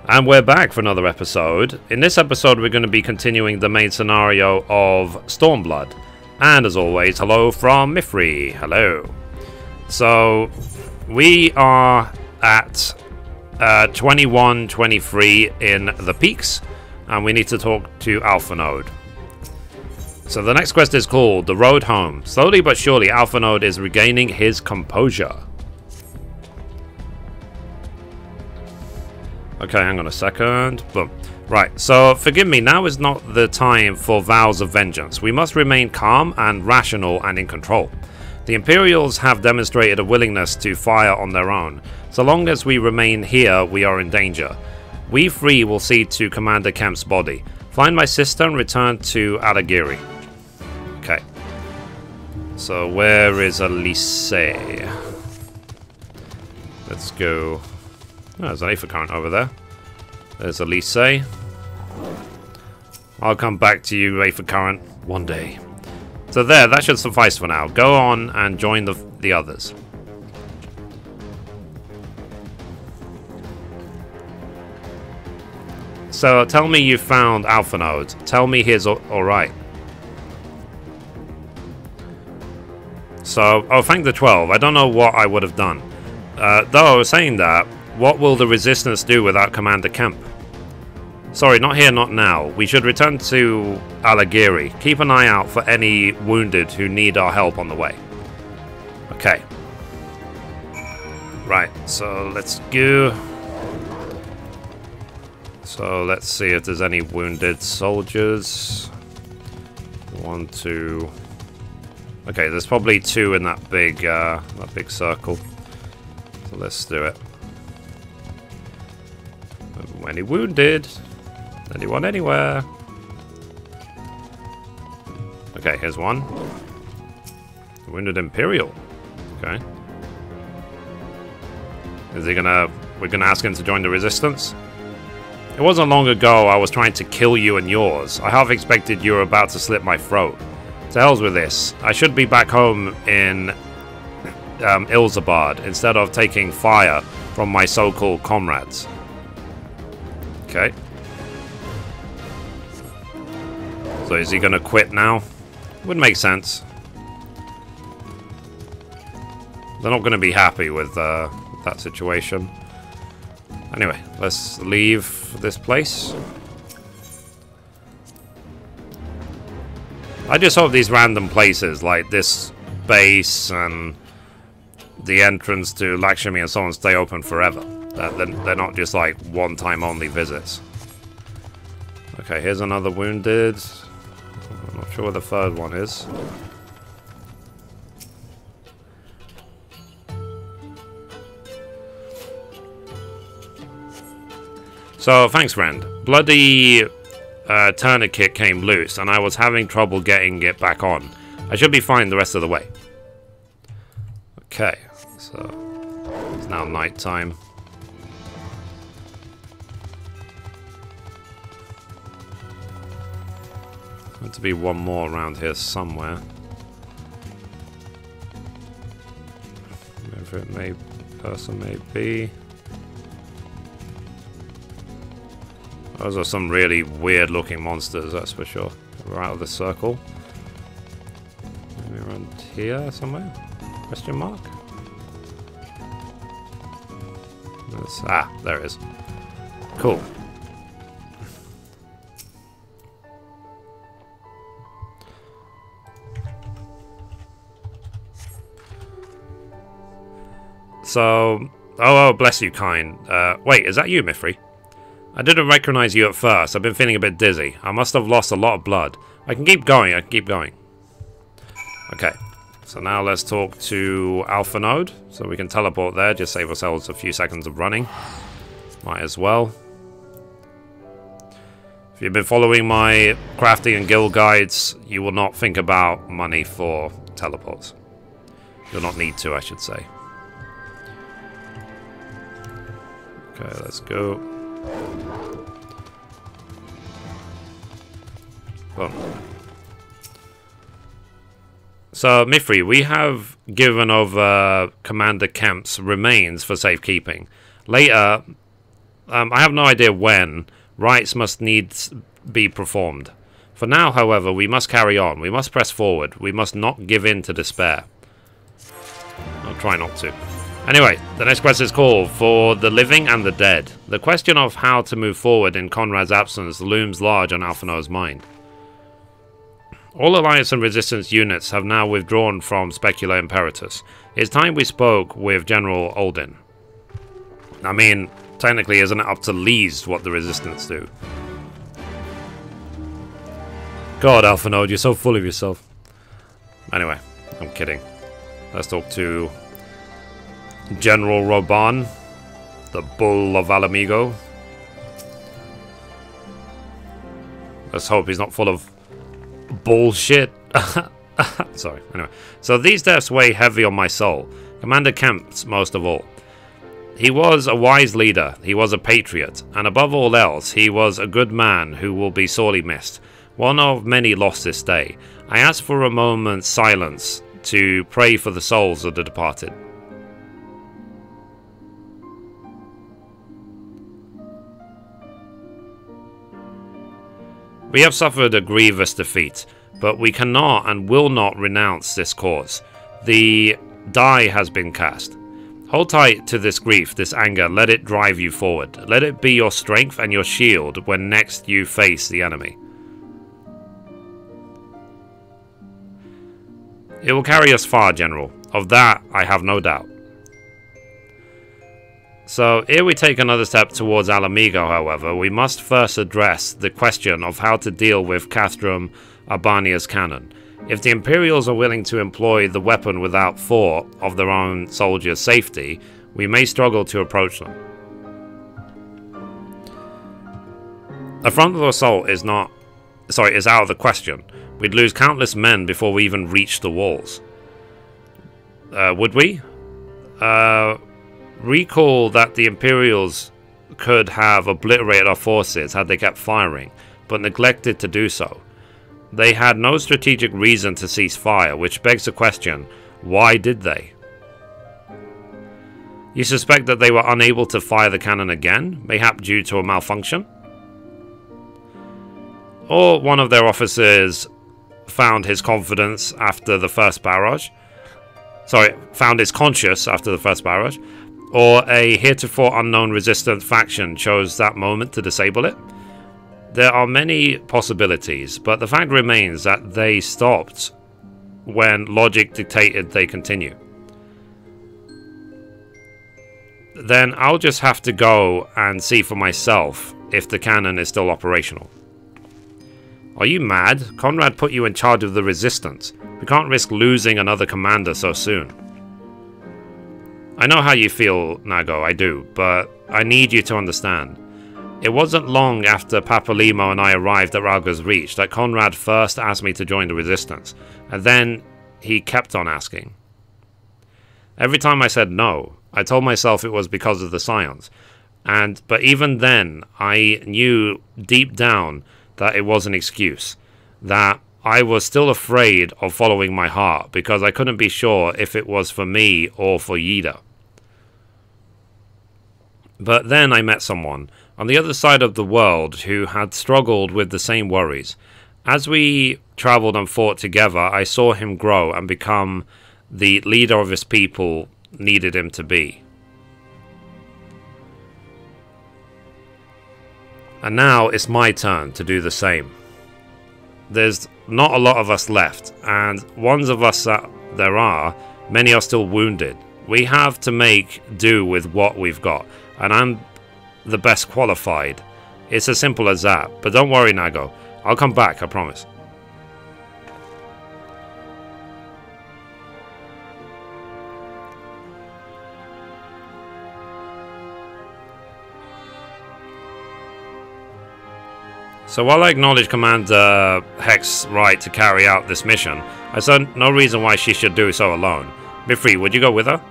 And we're back for another episode. In this episode, we're going to be continuing the main scenario of Stormblood. And as always, hello from Mithrie. Hello. So, we are at 21-23 in the peaks, and we need to talk to Alpha Node. So the next quest is called The Road Home. Slowly but surely, Alpha Node is regaining his composure. Okay, hang on a second. Boom. Right, so forgive me, now is not the time for vows of vengeance. We must remain calm and rational and in control. The Imperials have demonstrated a willingness to fire on their own. So long as we remain here, we are in danger. We three will see to Commander Kemp's body. Find my sister and return to Alagiri. Okay. So where is Elise? Let's go. Oh, there's an Aether Current over there. There's Elise. I'll come back to you, Aether Current, one day. So there, that should suffice for now. Go on and join the others. So tell me you found Alpha Node. Tell me he's alright. So, oh, thank the 12. I don't know what I would have done. Though I was saying that, what will the Resistance do without Commander Kemp? Sorry, not here, not now. We should return to Alagiri. Keep an eye out for any wounded who need our help on the way. Okay. Right, so let's go. So let's see if there's any wounded soldiers. 1, 2. Okay, there's probably 2 in that big circle. So let's do it. Any wounded? Anyone anywhere? Okay, here's one. Wounded Imperial. Okay. Is he gonna... We're gonna ask him to join the Resistance? It wasn't long ago I was trying to kill you and yours. I half expected you were about to slit my throat. To hell's with this. I should be back home in Ilzabad instead of taking fire from my so-called comrades. Okay. So is he gonna quit now? Would make sense. They're not gonna be happy with that situation. Anyway, let's leave this place. I just hope these random places, like this base and the entrance to Lakshmi and so on, stay open forever. They're not just like one-time only visits. Okay, here's another wounded. I'm not sure where the third one is. So, thanks, friend. Bloody tourniquet came loose, and I was having trouble getting it back on. I should be fine the rest of the way. Okay, so it's now night time. Meant to be one more around here somewhere. Wherever person may be. Those are some really weird looking monsters, that's for sure. We're out of the circle. Maybe around here somewhere? Question mark? There it is. Cool. So, oh, bless you, kind. Wait, is that you, Mithrie? I didn't recognize you at first. I've been feeling a bit dizzy. I must have lost a lot of blood. I can keep going. Okay, so now let's talk to Alpha Node. So we can teleport there, just save ourselves a few seconds of running. Might as well. If you've been following my crafting and guild guides, you will not think about money for teleports. You'll not need to, I should say. Okay, let's go. Boom. So, Mithrie, we have given over Commander Kemp's remains for safekeeping. Later, I have no idea when. Rites must needs be performed. For now, however, we must carry on. We must press forward. We must not give in to despair. I'll try not to. Anyway, the next quest is called For the Living and the Dead. The question of how to move forward in Conrad's absence looms large on Alphinaud's mind. All Alliance and Resistance units have now withdrawn from Specula Imperatus. It's time we spoke with General Olden. I mean, technically, isn't it up to Lees what the Resistance do? God, Alphinaud, you're so full of yourself. Anyway, I'm kidding. Let's talk to General Roban, the Bull of Alamigo. Let's hope he's not full of bullshit. Sorry, anyway. So these deaths weigh heavy on my soul. Commander Kemp's most of all. He was a wise leader, he was a patriot, and above all else, he was a good man who will be sorely missed. One of many lost this day. I ask for a moment's silence to pray for the souls of the departed. We have suffered a grievous defeat, but we cannot and will not renounce this cause. The die has been cast. Hold tight to this grief, this anger, let it drive you forward. Let it be your strength and your shield when next you face the enemy. It will carry us far, General. Of that, I have no doubt. So, here we take another step towards Alamigo, however. We must first address the question of how to deal with Castrum Arbania's cannon. If the Imperials are willing to employ the weapon without thought of their own soldiers' safety, we may struggle to approach them. A frontal assault is out of the question. We'd lose countless men before we even reached the walls. Would we? Recall that the Imperials could have obliterated our forces had they kept firing, but neglected to do so. They had no strategic reason to cease fire, which begs the question, why did they? You suspect that they were unable to fire the cannon again, mayhap due to a malfunction? Or one of their officers found his confidence after the first barrage? Found his conscience after the first barrage? Or a heretofore unknown resistant faction chose that moment to disable it? There are many possibilities, but the fact remains that they stopped when logic dictated they continue. Then I'll just have to go and see for myself if the cannon is still operational. Are you mad? Conrad put you in charge of the Resistance. We can't risk losing another commander so soon. I know how you feel, Nago, I do, but I need you to understand. It wasn't long after Papalimo and I arrived at Ralga's Reach that Conrad first asked me to join the Resistance, and then he kept on asking. Every time I said no, I told myself it was because of the Scions, but even then, I knew deep down that it was an excuse, that I was still afraid of following my heart because I couldn't be sure if it was for me or for Yida. But then I met someone on the other side of the world who had struggled with the same worries. As we traveled and fought together, I saw him grow and become the leader of his people needed him to be. And now it's my turn to do the same. There's not a lot of us left, and ones of us that there are, many are still wounded. We have to make do with what we've got, and I'm the best qualified. It's as simple as that, but don't worry, Nago. I'll come back, I promise. So while I acknowledge Commander Heck's right to carry out this mission, I saw no reason why she should do so alone. Mithrie, would you go with her?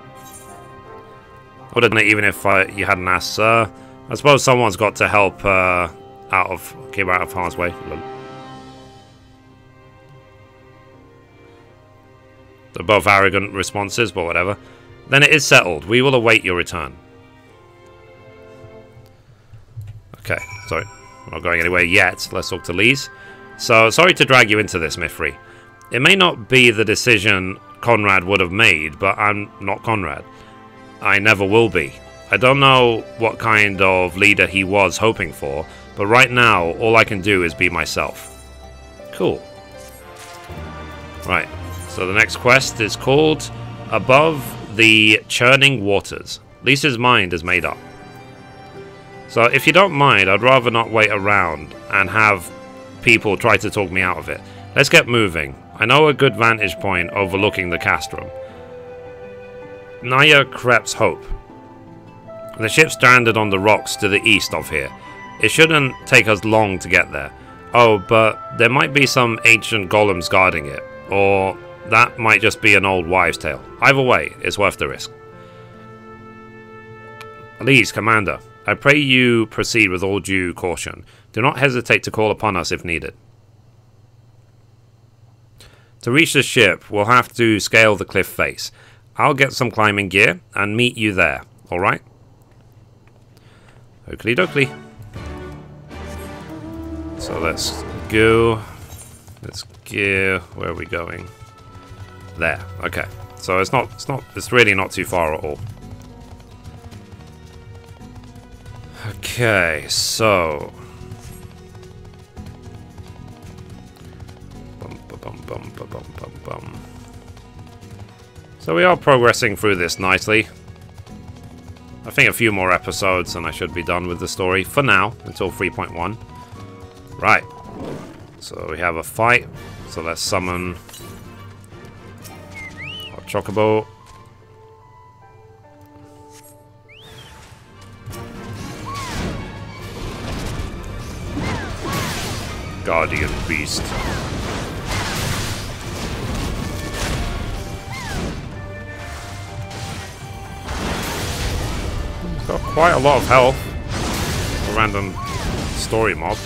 Wouldn't it, even if you hadn't asked, sir? I suppose someone's got to help keep her out of harm's way. They're both arrogant responses, but whatever. Then it is settled. We will await your return. Okay, sorry. I'm not going anywhere yet. Let's talk to Lise. So, sorry to drag you into this, Mithrie. It may not be the decision Conrad would have made, but I'm not Conrad. I never will be. I don't know what kind of leader he was hoping for, but right now, all I can do is be myself. Cool. Right, so the next quest is called Above the Churning Waters. Lisa's mind is made up. So if you don't mind, I'd rather not wait around and have people try to talk me out of it. Let's get moving. I know a good vantage point overlooking the castrum. Naya Krep's Hope. The ship stranded on the rocks to the east of here. It shouldn't take us long to get there. Oh, but there might be some ancient golems guarding it. Or that might just be an old wives' tale. Either way, it's worth the risk. Lise, Commander, I pray you proceed with all due caution. Do not hesitate to call upon us if needed. To reach the ship, we'll have to scale the cliff face. I'll get some climbing gear and meet you there, alright? Oakley dokley. So let's go. Let's go. Where are we going? There. Okay. So it's really not too far at all. Okay, so so we are progressing through this nicely. I think a few more episodes and I should be done with the story for now, until 3.1. Right. So we have a fight. So let's summon our Chocobo. Guardian Beast. It's got quite a lot of health. A random story mob.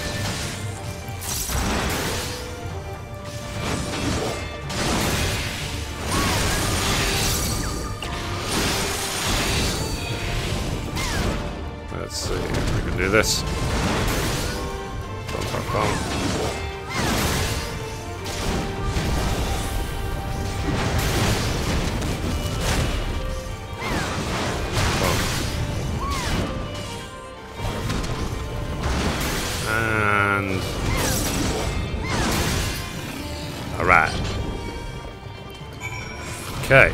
Let's see if we can do this. And alright. Okay.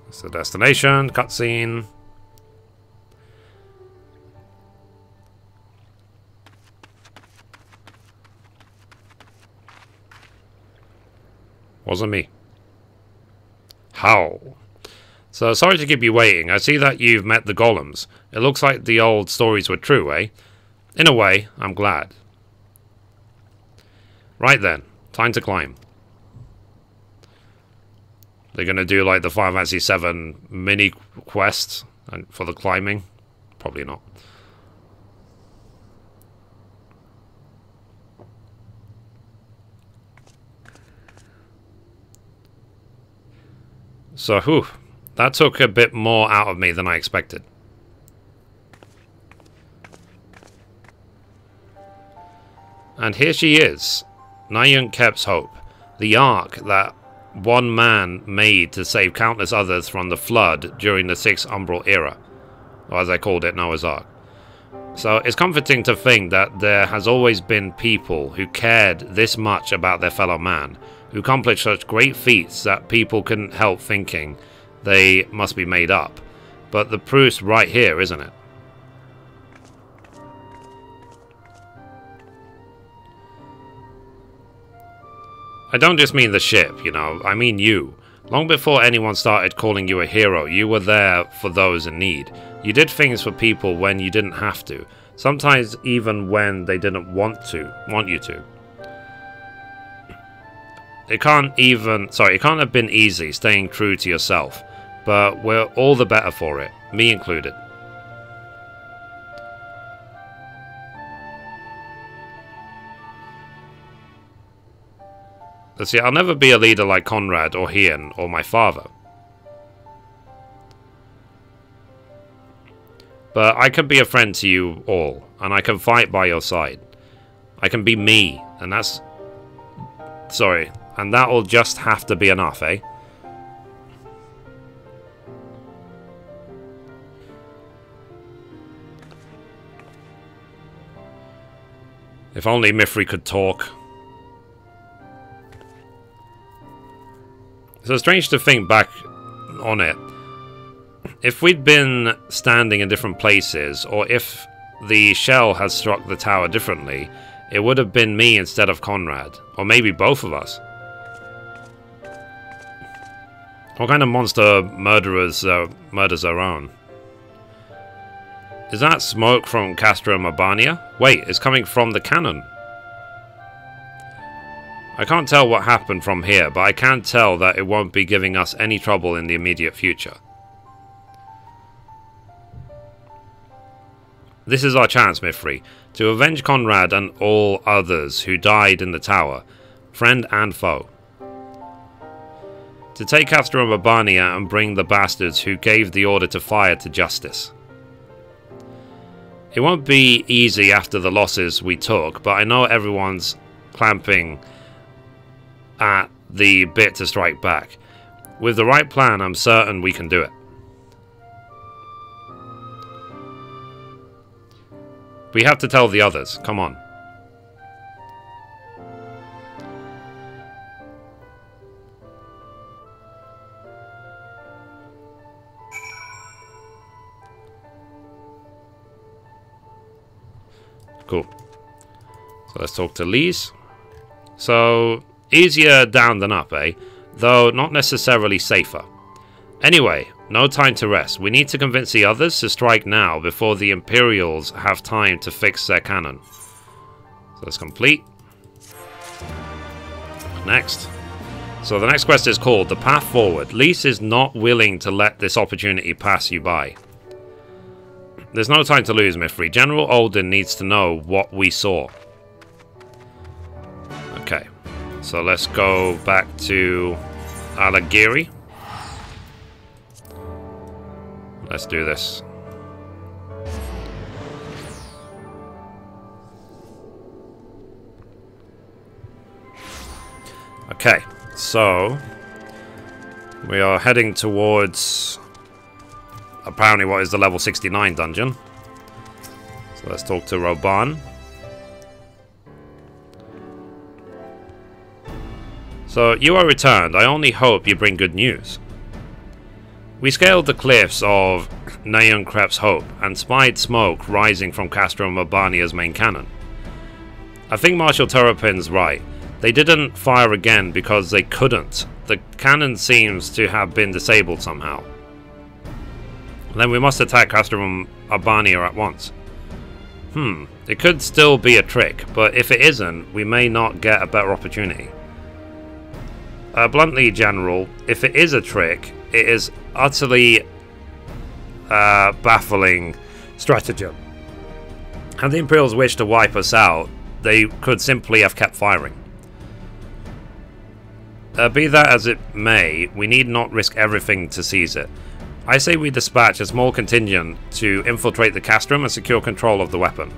That's the destination, cutscene. Wasn't me. How? So, sorry to keep you waiting. I see that you've met the golems. It looks like the old stories were true, eh? In a way, I'm glad. Right then, time to climb. They're gonna do like the Final Fantasy XIV mini quest for the climbing? Probably not. So, whew, that took a bit more out of me than I expected. And here she is, Naya Krep's Hope, the ark that one man made to save countless others from the flood during the Sixth Umbral era, or as I called it, Noah's Ark. So it's comforting to think that there has always been people who cared this much about their fellow man, who accomplished such great feats that people couldn't help thinking they must be made up. But the proof's right here, isn't it? I don't just mean the ship, you know, I mean you. Long before anyone started calling you a hero, you were there for those in need. You did things for people when you didn't have to. Sometimes even when they didn't want you to. It can't have been easy staying true to yourself, but we're all the better for it, me included. Let's see, I'll never be a leader like Conrad or Hian or my father. But I can be a friend to you all, and I can fight by your side. I can be me, and that's... Sorry, and that'll just have to be enough, eh? If only Mithrie could talk. So strange to think back on it. If we'd been standing in different places, or if the shell had struck the tower differently, it would have been me instead of Conrad. Or maybe both of us. What kind of monster murders their own? Is that smoke from Castrum Urbania? Wait, it's coming from the cannon. I can't tell what happened from here, but I can tell that it won't be giving us any trouble in the immediate future. This is our chance, Mithrie, to avenge Conrad and all others who died in the tower, friend and foe. To take Castrum Urbania and bring the bastards who gave the order to fire to justice. It won't be easy after the losses we took, but I know everyone's clamping at the bit to strike back. With the right plan, I'm certain we can do it. We have to tell the others. Come on. Cool. So let's talk to Lise. So, easier down than up, eh? Though not necessarily safer. Anyway, no time to rest. We need to convince the others to strike now before the Imperials have time to fix their cannon. So that's complete. Next. So the next quest is called The Path Forward. Lise is not willing to let this opportunity pass you by. There's no time to lose, Mithrie. General Olden needs to know what we saw. Okay. So let's go back to Alagiri. Let's do this. Okay, so we are heading towards apparently what is the level 69 dungeon. So let's talk to Roban. So you are returned. I only hope you bring good news. We scaled the cliffs of Naeunkrep's Hope and spied smoke rising from Castrum Urbania's main cannon. I think Marshal Turrepin's right. They didn't fire again because they couldn't. The cannon seems to have been disabled somehow. Then we must attack Castrum Urbania at once. It could still be a trick, but if it isn't, we may not get a better opportunity. Bluntly, General, if it is a trick, it is utterly baffling stratagem. Had the Imperials wished to wipe us out, they could simply have kept firing. Be that as it may, we need not risk everything to seize it. I say we dispatch a small contingent to infiltrate the castrum and secure control of the weapon.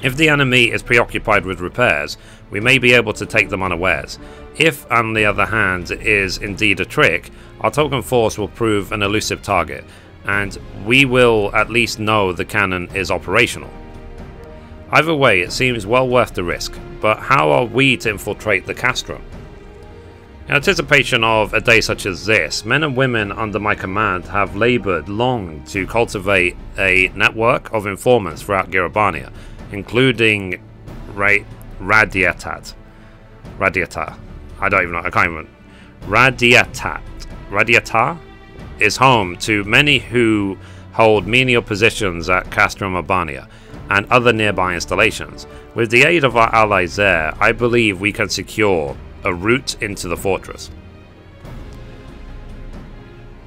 If the enemy is preoccupied with repairs, we may be able to take them unawares. If, on the other hand, it is indeed a trick, our token force will prove an elusive target, and we will at least know the cannon is operational. Either way, it seems well worth the risk, but how are we to infiltrate the castrum? In anticipation of a day such as this, men and women under my command have laboured long to cultivate a network of informants throughout Girabania, including Radiatat. I don't even know, I can't even. Radiatar is home to many who hold menial positions at Castrum Urbania and other nearby installations. With the aid of our allies there, I believe we can secure a route into the fortress.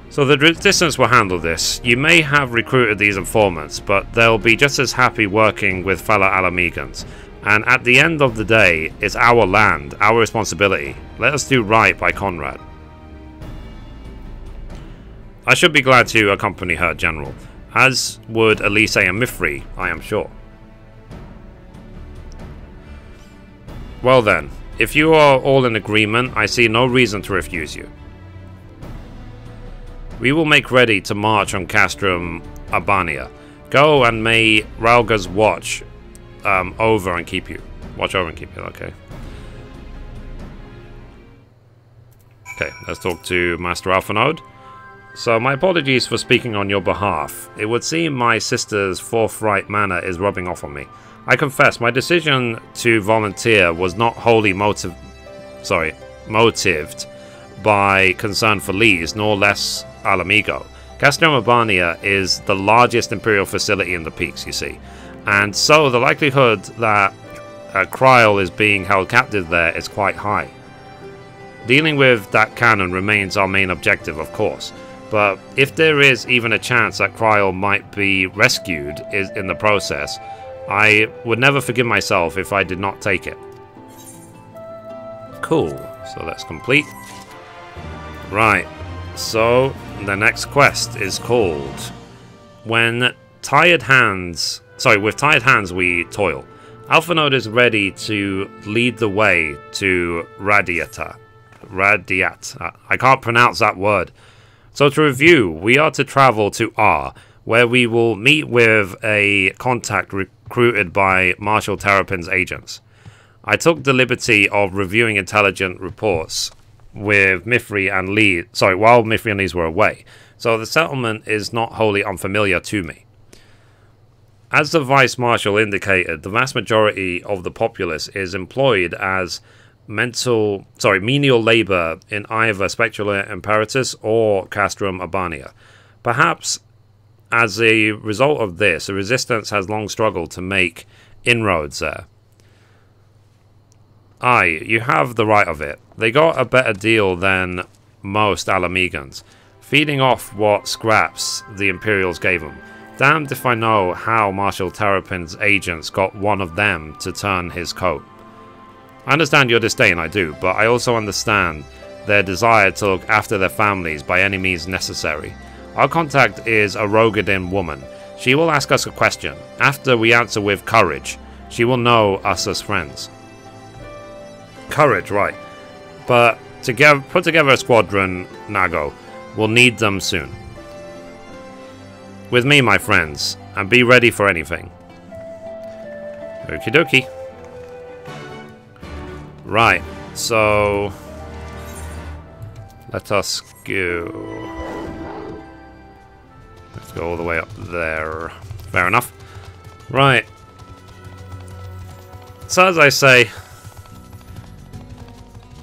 So the resistance will handle this. You may have recruited these informants, but they'll be just as happy working with fellow Alamegans. And at the end of the day, it's our land, our responsibility. Let us do right by Conrad. I should be glad to accompany her, General. as would Elise and Mithrie, I am sure. Well then, if you are all in agreement, I see no reason to refuse you. We will make ready to march on Castrum Urbania. Go and may Ralga's watch over and keep you. Watch over and keep you, okay. Okay, let's talk to Master Alphanode. So, my apologies for speaking on your behalf. It would seem my sister's forthright manner is rubbing off on me. I confess, my decision to volunteer was not wholly motived by concern for Lise, nor less al amigo. Castrum Urbania is the largest Imperial facility in the peaks, you see. And so, the likelihood that Kryl is being held captive there is quite high. Dealing with that cannon remains our main objective, of course. But if there is even a chance that Kryl might be rescued in the process, I would never forgive myself if I did not take it. Cool. So let's complete. Right. So the next quest is called with tired hands we toil. Alphanode is ready to lead the way to Radiat. I can't pronounce that word. So to review, we are to travel to R, where we will meet with a contact recruited by Marshal Terrapin's agents. I took the liberty of reviewing intelligent reports with Mithrie and Lise, while Mithrie and Lise were away, so the settlement is not wholly unfamiliar to me. As the Vice Marshal indicated, the vast majority of the populace is employed as menial labor in either Spectral Imperatus or Castrum Urbania. Perhaps as a result of this, the resistance has long struggled to make inroads there. Aye, you have the right of it. They got a better deal than most Alamegans, feeding off what scraps the Imperials gave them. Damned if I know how Marshal Terrapin's agents got one of them to turn his coat. I understand your disdain, I do, but I also understand their desire to look after their families by any means necessary. Our contact is a Rogadin woman. She will ask us a question. After we answer with courage, she will know us as friends. Courage, right. But to put together a squadron, Nago, we'll need them soon. With me, my friends, and be ready for anything. Okie dokie. Right, so let us go. Let's go all the way up there. Fair enough. Right. So as I say,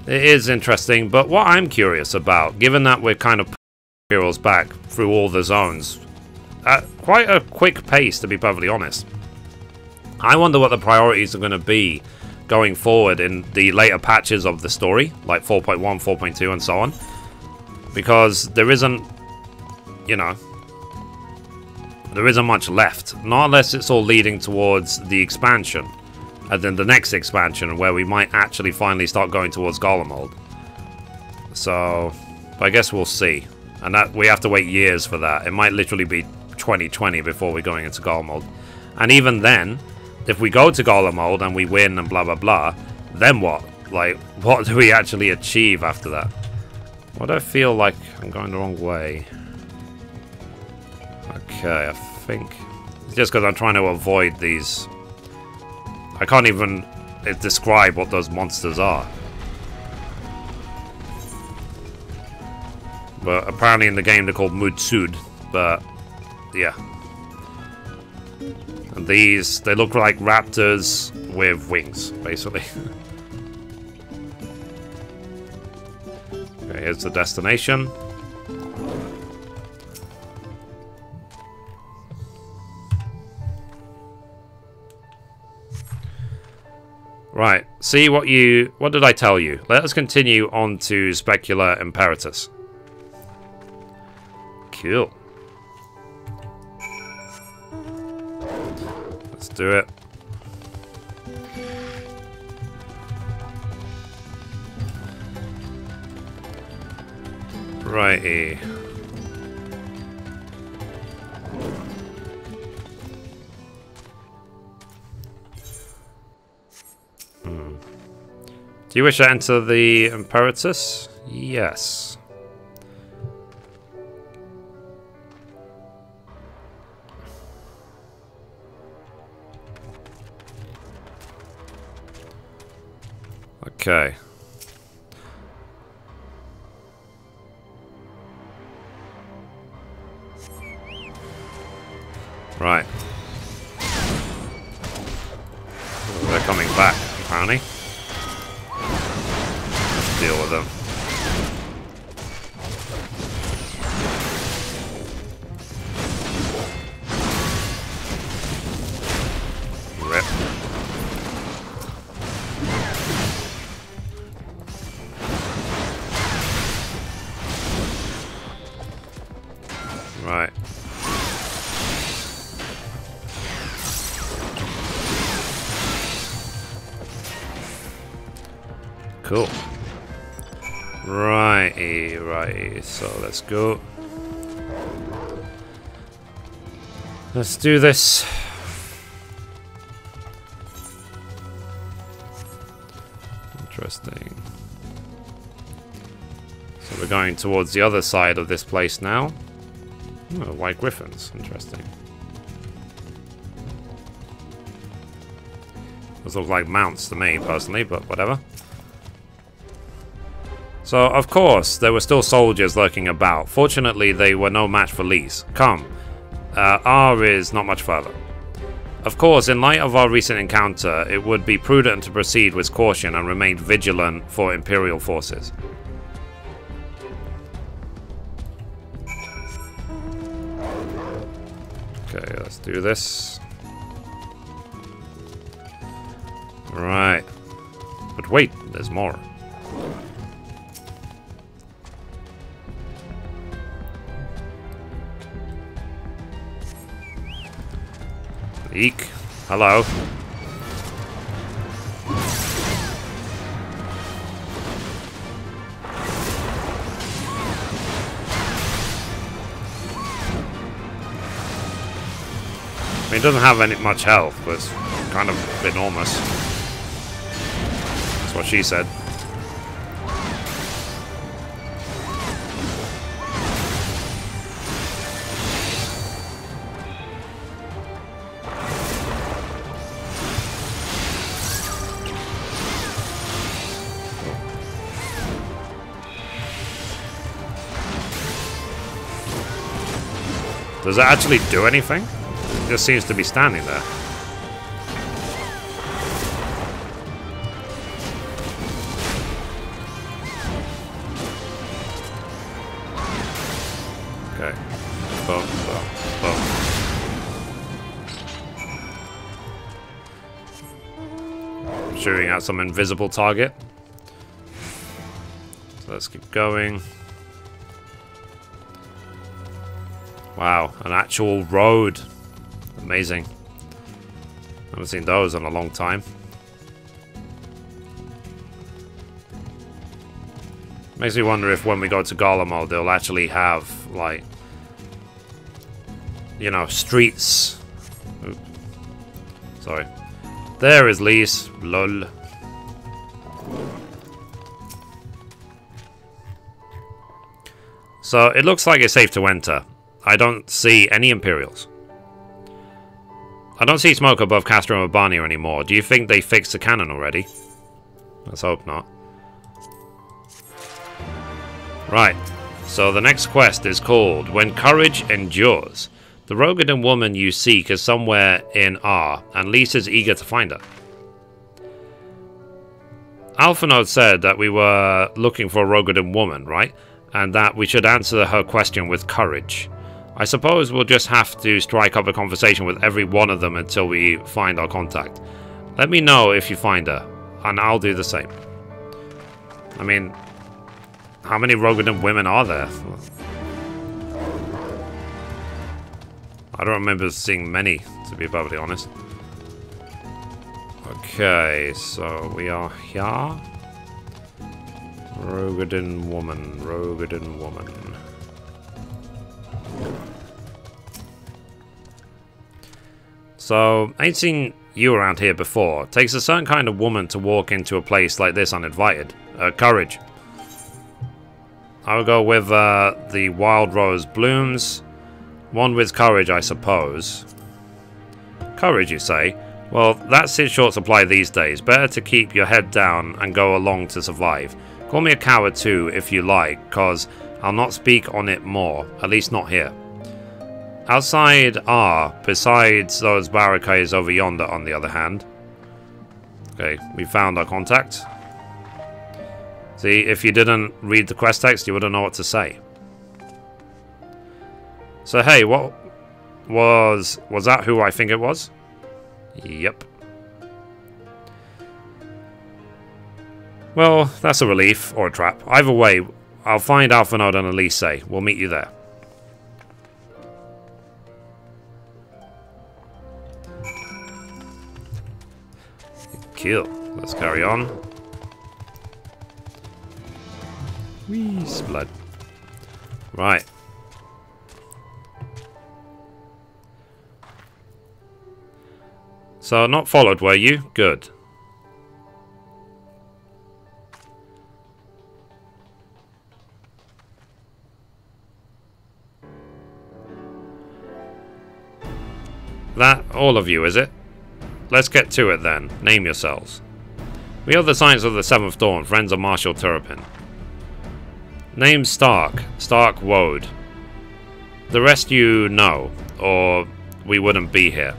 it is interesting, but what I'm curious about, given that we're kind of heroes back through all the zones at quite a quick pace, to be perfectly honest, I wonder what the priorities are going to be going forward in the later patches of the story, like 4.1, 4.2 and so on, because there isn't, you know, there isn't much left, not unless it's all leading towards the expansion, and then the next expansion where we might actually finally start going towards Garlemald. So I guess we'll see, and that we have to wait years for that. It might literally be 2020 before we're going into Garlemald, and even then, if we go to Garlemald and we win and blah blah blah, then what? Like, what do we actually achieve after that? What do I feel like I'm going the wrong way? Okay, I think it's just because I'm trying to avoid these. I can't even describe what those monsters are. But apparently in the game they're called Mutsud, but yeah. And these, they look like raptors with wings, basically. Okay, here's the destination. Right, see what did I tell you? Let us continue on to Specula Imperatus. Cool. Let's do it. Righty. Do you wish to enter the Imperatus? Yes. Okay. Right. They're coming back, apparently. Let's deal with them. Rip. Right. Cool. Righty, righty. So let's go. Let's do this. Interesting. So we're going towards the other side of this place now. Oh, white griffins. Interesting. Those look like mounts to me, personally, but whatever. So, of course, there were still soldiers lurking about. Fortunately, they were no match for Lise. Come. R is not much further. Of course, in light of our recent encounter, it would be prudent to proceed with caution and remain vigilant for Imperial forces. Okay, let's do this. Right. But wait, there's more. Eek. Hello. I mean, it doesn't have much health, but it's kind of enormous. That's what she said. Does it actually do anything? It just seems to be standing there. Okay. Boom, boom, boom. Shooting at some invisible target. So let's keep going. Wow, an actual road. Amazing. Haven't seen those in a long time. Makes me wonder if when we go to Garlemald, they'll actually have, like, you know, streets. Oop. Sorry. There is Lise. Lol. So, it looks like it's safe to enter. I don't see any Imperials. I don't see smoke above Castro and Urbania anymore. Do you think they fixed the cannon already? Let's hope not. Right. So the next quest is called When Courage Endures. The Rogadin woman you seek is somewhere in R, and Lise is eager to find her. Alphinaud said that we were looking for a Rogadin woman, right? And that we should answer her question with courage. I suppose we'll just have to strike up a conversation with every one of them until we find our contact. Let me know if you find her, and I'll do the same. I mean, how many Rogadin women are there? I don't remember seeing many, to be perfectly honest. Okay, so we are here. Rogadin woman, Rogadin woman. So, I ain't seen you around here before. It takes a certain kind of woman to walk into a place like this uninvited. Courage. I will go with the wild rose blooms. One with courage, I suppose. Courage, you say? Well, that's in short supply these days. Better to keep your head down and go along to survive. Call me a coward too, if you like, cause I'll not speak on it more. At least not here. Outside are, besides those barricades over yonder on the other hand. Okay, we found our contact. See, if you didn't read the quest text, you wouldn't know what to say. So hey, what was that who I think it was? Yep. Well, that's a relief, or a trap. Either way, I'll find Alphanode and Elise. We'll meet you there. Kill. Let's carry on. Whee, blood. Right. So, not followed, were you? Good. That all of you, is it? Let's get to it then. Name yourselves. We are the Science of the Seventh Dawn, friends of Marshal Turpin. Name's Stark. Stark Woad. The rest you know, or we wouldn't be here.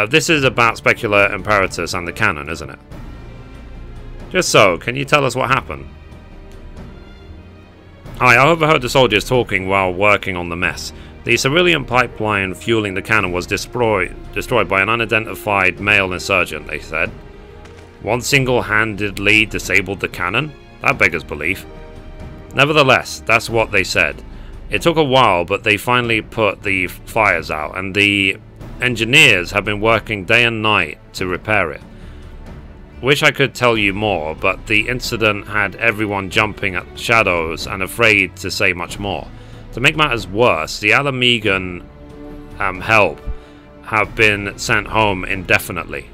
This is about Specular Imperatus and the canon, isn't it? Just so, can you tell us what happened? Hi, I overheard the soldiers talking while working on the mess. The cerulean pipeline fueling the cannon was destroyed by an unidentified male insurgent, they said. One single-handedly disabled the cannon? That beggars belief. Nevertheless, that's what they said. It took a while, but they finally put the fires out, and the engineers have been working day and night to repair it. Wish I could tell you more, but the incident had everyone jumping at shadows and afraid to say much more. To make matters worse, the Alamegan help have been sent home indefinitely.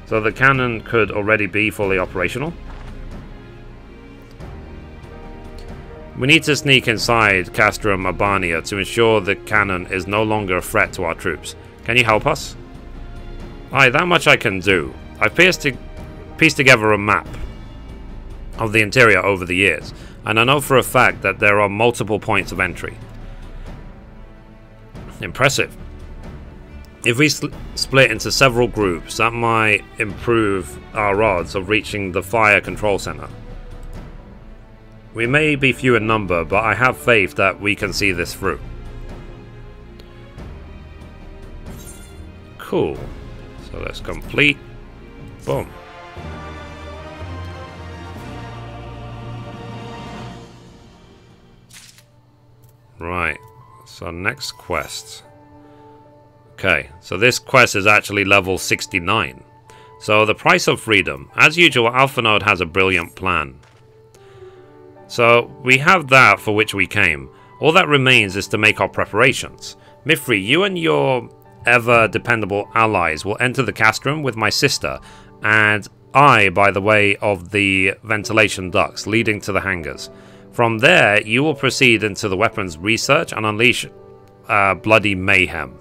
So the cannon could already be fully operational. We need to sneak inside Castrum Urbania to ensure the cannon is no longer a threat to our troops. Can you help us? Aye, that much I can do. I've pieced together a map of the interior over the years, and I know for a fact that there are multiple points of entry. Impressive. If we split into several groups, that might improve our odds of reaching the fire control center. We may be few in number, but I have faith that we can see this through. Cool. So let's complete. Boom. Right. So next quest. Okay, so this quest is actually level 69. So the price of freedom. As usual, Alphanode has a brilliant plan. So we have that for which we came. All that remains is to make our preparations. Mithrie, you and your ever dependable allies will enter the castrum with my sister, and I by the way of the ventilation ducts leading to the hangars. From there, you will proceed into the weapons research and unleash bloody mayhem.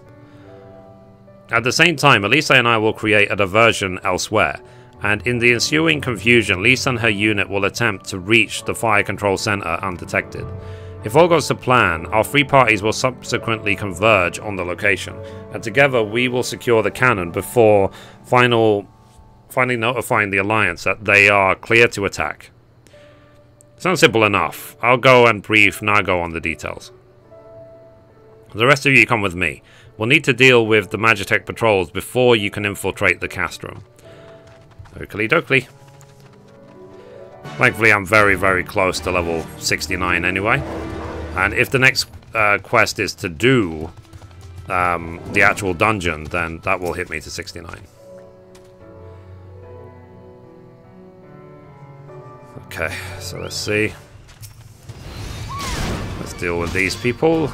At the same time, Elise and I will create a diversion elsewhere, and in the ensuing confusion, Lisa and her unit will attempt to reach the fire control center undetected. If all goes to plan, our three parties will subsequently converge on the location, and together we will secure the cannon before finally notifying the Alliance that they are clear to attack. Sounds simple enough. I'll go and brief Nago on the details. The rest of you come with me. We'll need to deal with the Magitech patrols before you can infiltrate the castrum. Oakley dokley. Thankfully, I'm very, very close to level 69 anyway. And if the next quest is to do the actual dungeon, then that will hit me to 69. Okay, so let's see. Let's deal with these people.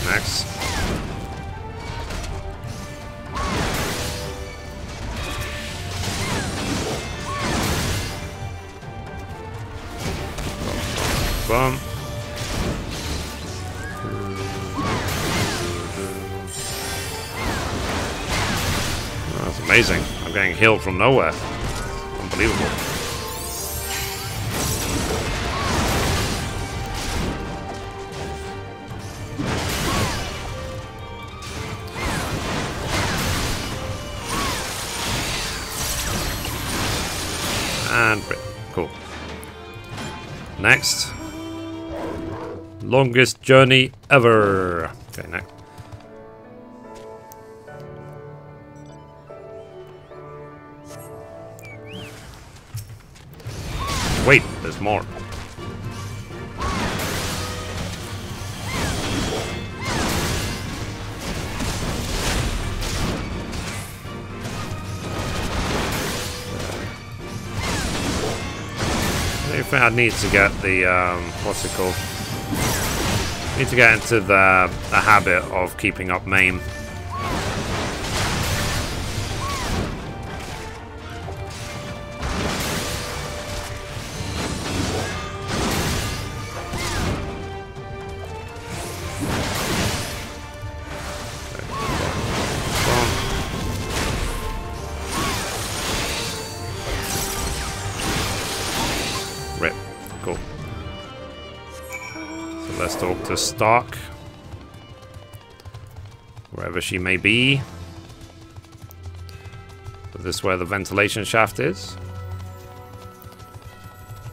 Next. Boom. Oh, that's amazing. I'm getting healed from nowhere. Unbelievable. And cool. Next. Longest journey ever. Okay, next. Wait, there's more. I think I need to get the what's it called? Need to get into the habit of keeping up main. Rip. Cool. So let's talk to Stark. Wherever she may be. Is this where the ventilation shaft is?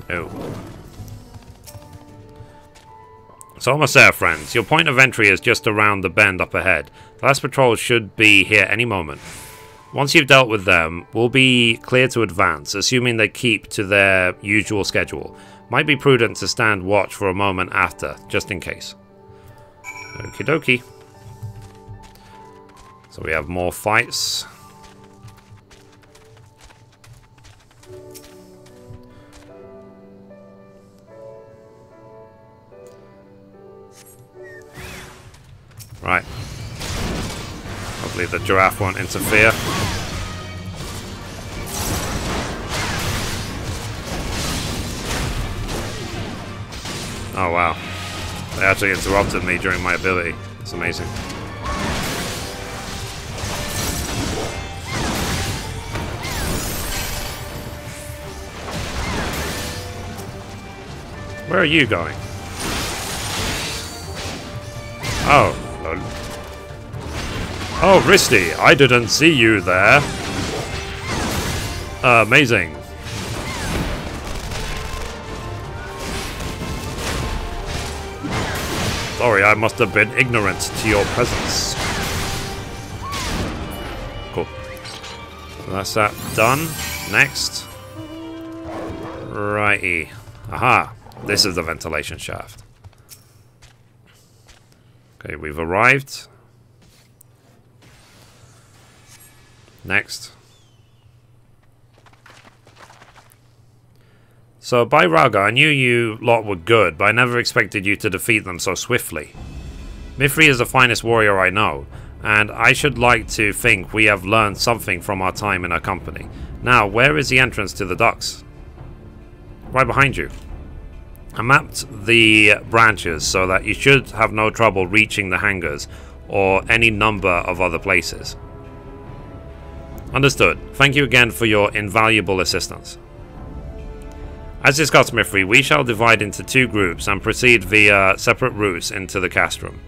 No. So almost there, friends. Your point of entry is just around the bend up ahead. The last patrol should be here any moment. Once you've dealt with them, we'll be clear to advance, assuming they keep to their usual schedule. Might be prudent to stand watch for a moment after, just in case. Okie dokie. So we have more fights. Right. Hopefully the giraffe won't interfere. Oh wow. They actually interrupted me during my ability. It's amazing. Where are you going? Oh. Oh, Risty, I didn't see you there. Amazing. Sorry, I must have been ignorant to your presence. Cool. That's that done. Next. Righty. Aha. This is the ventilation shaft. Okay, we've arrived. Next. So, by Raga, I knew you lot were good, but I never expected you to defeat them so swiftly. Mithrie is the finest warrior I know, and I should like to think we have learned something from our time in her company. Now, where is the entrance to the docks? Right behind you. I mapped the branches so that you should have no trouble reaching the hangars or any number of other places. Understood. Thank you again for your invaluable assistance. As discussed, Mithrie, we shall divide into two groups and proceed via separate routes into the castrum.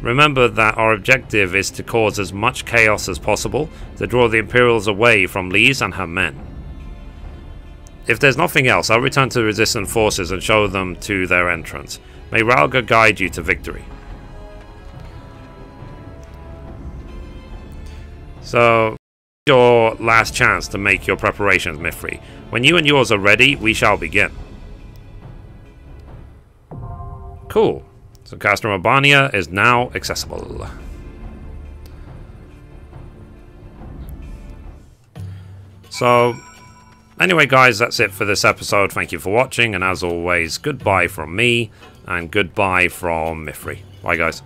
Remember that our objective is to cause as much chaos as possible to draw the Imperials away from Lise and her men. If there's nothing else, I'll return to the resistant forces and show them to their entrance. May Ralga guide you to victory. So, your last chance to make your preparations, Mithrie. When you and yours are ready, we shall begin. Cool. So Castrum Urbania is now accessible. So, anyway guys, that's it for this episode. Thank you for watching, and as always, goodbye from me, and goodbye from Mithrie. Bye guys.